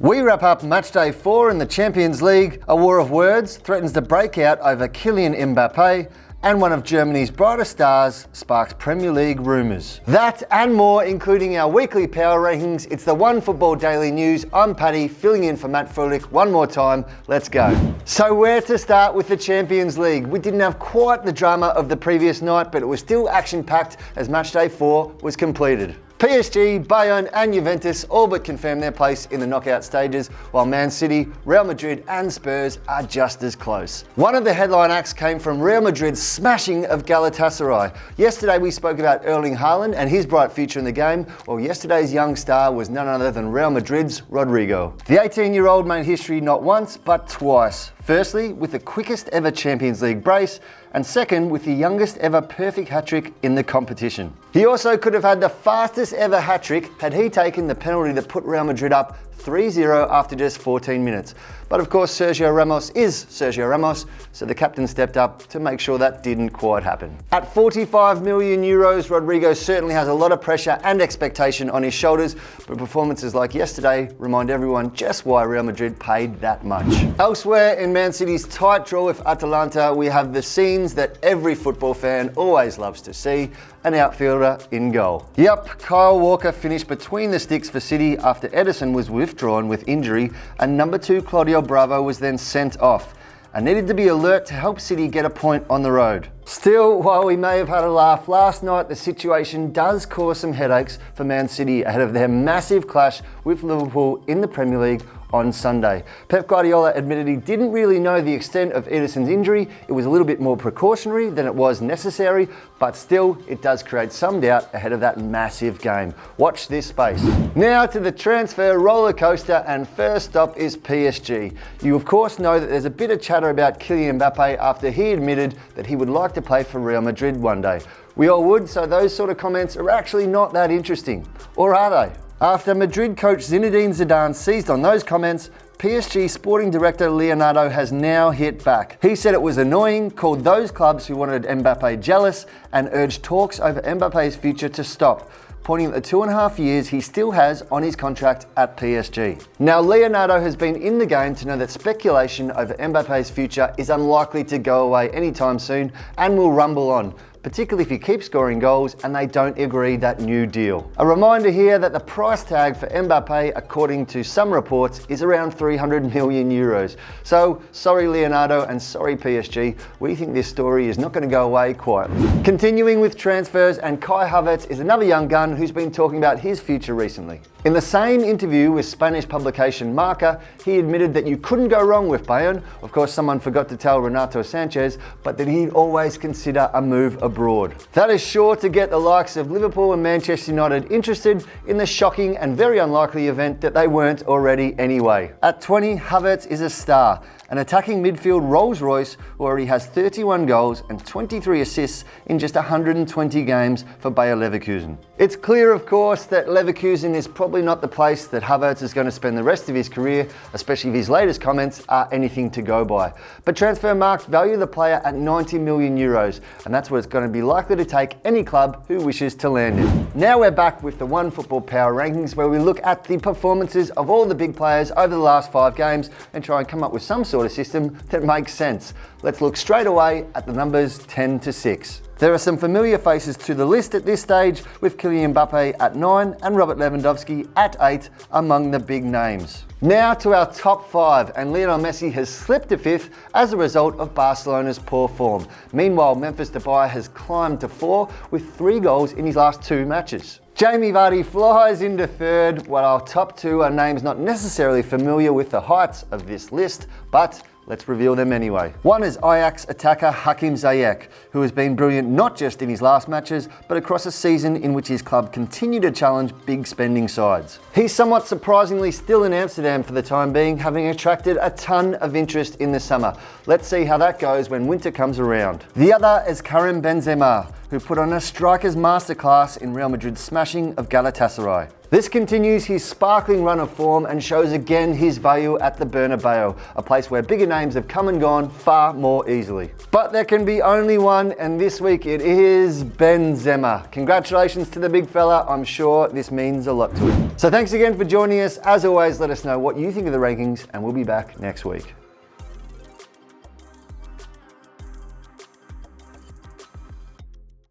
We wrap up match day 4 in the Champions League. A war of words threatens to break out over Kylian Mbappe, and one of Germany's brightest stars sparks Premier League rumours. That and more, including our weekly power rankings. It's the Onefootball Daily News. I'm Paddy, filling in for Matt Frulich one more time. Let's go. So where to start with the Champions League? We didn't have quite the drama of the previous night, but it was still action-packed as match day 4 was completed. PSG, Bayern and Juventus all but confirmed their place in the knockout stages, while Man City, Real Madrid and Spurs are just as close. One of the headline acts came from Real Madrid's smashing of Galatasaray. Yesterday we spoke about Erling Haaland and his bright future in the game, while yesterday's young star was none other than Real Madrid's Rodrygo. The 18-year-old made history not once but twice. Firstly, with the quickest ever Champions League brace, and second, with the youngest ever perfect hat-trick in the competition. He also could have had the fastest ever hat-trick had he taken the penalty that put Real Madrid up 3-0 after just 14 minutes. But of course, Sergio Ramos is Sergio Ramos, so the captain stepped up to make sure that didn't quite happen. At 45 million euros, Rodrygo certainly has a lot of pressure and expectation on his shoulders, but performances like yesterday remind everyone just why Real Madrid paid that much. Elsewhere, in Man City's tight draw with Atalanta, we have the scenes that every football fan always loves to see: an outfielder in goal. Yep, Kyle Walker finished between the sticks for City after Ederson was withdrawn with injury, and number 2 Claudio Bravo was then sent off, and needed to be alert to help City get a point on the road. Still, while we may have had a laugh last night, the situation does cause some headaches for Man City ahead of their massive clash with Liverpool in the Premier League on Sunday. Pep Guardiola admitted he didn't really know the extent of Ederson's injury. It was a little bit more precautionary than it was necessary, but still, it does create some doubt ahead of that massive game. Watch this space. Now to the transfer roller coaster, and first stop is PSG. You of course know that there's a bit of chatter about Kylian Mbappe after he admitted that he would like to play for Real Madrid one day. We all would, so those sort of comments are actually not that interesting. Or are they? After Madrid coach Zinedine Zidane seized on those comments, PSG sporting director Leonardo has now hit back. He said it was annoying, called those clubs who wanted Mbappe jealous, and urged talks over Mbappe's future to stop, pointing at the 2.5 years he still has on his contract at PSG. Now, Leonardo has been in the game to know that speculation over Mbappe's future is unlikely to go away anytime soon and will rumble on, particularly if he keeps scoring goals and they don't agree that new deal. A reminder here that the price tag for Mbappe, according to some reports, is around 300 million euros. So, sorry Leonardo and sorry PSG, we think this story is not going to go away quietly. Continuing with transfers, and Kai Havertz is another young gun who's been talking about his future recently. In the same interview with Spanish publication Marca, he admitted that you couldn't go wrong with Bayern. Of course, someone forgot to tell Renato Sanchez, but that he'd always consider a move abroad. That is sure to get the likes of Liverpool and Manchester United interested in the shocking and very unlikely event that they weren't already anyway. At 20, Havertz is a star, an attacking midfield Rolls-Royce who already has 31 goals and 23 assists in just 120 games for Bayer Leverkusen. It's clear, of course, that Leverkusen is probably not the place that Havertz is going to spend the rest of his career, especially if his latest comments are anything to go by. But Transfermarkt value the player at 90 million euros, and that's what it's going to be likely to take any club who wishes to land him. Now we're back with the Onefootball Power Rankings, where we look at the performances of all the big players over the last 5 games and try and come up with some sort of system that makes sense. Let's look straight away at the numbers 10 to 6. There are some familiar faces to the list at this stage, with Kylian Mbappe at 9 and Robert Lewandowski at 8 among the big names. Now to our top 5, and Lionel Messi has slipped to 5th as a result of Barcelona's poor form. Meanwhile, Memphis Depay has climbed to 4 with 3 goals in his last 2 matches. Jamie Vardy flies into 3rd, while our top 2 are names not necessarily familiar with the heights of this list, but let's reveal them anyway. One is Ajax attacker Hakim Ziyech, who has been brilliant not just in his last matches, but across a season in which his club continued to challenge big spending sides. He's somewhat surprisingly still in Amsterdam for the time being, having attracted a ton of interest in the summer. Let's see how that goes when winter comes around. The other is Karim Benzema, who put on a striker's masterclass in Real Madrid's smashing of Galatasaray. This continues his sparkling run of form and shows again his value at the Bernabeu, a place where bigger names have come and gone far more easily. But there can be only one, and this week it is Benzema. Congratulations to the big fella. I'm sure this means a lot to him. So thanks again for joining us. As always, let us know what you think of the rankings, and we'll be back next week.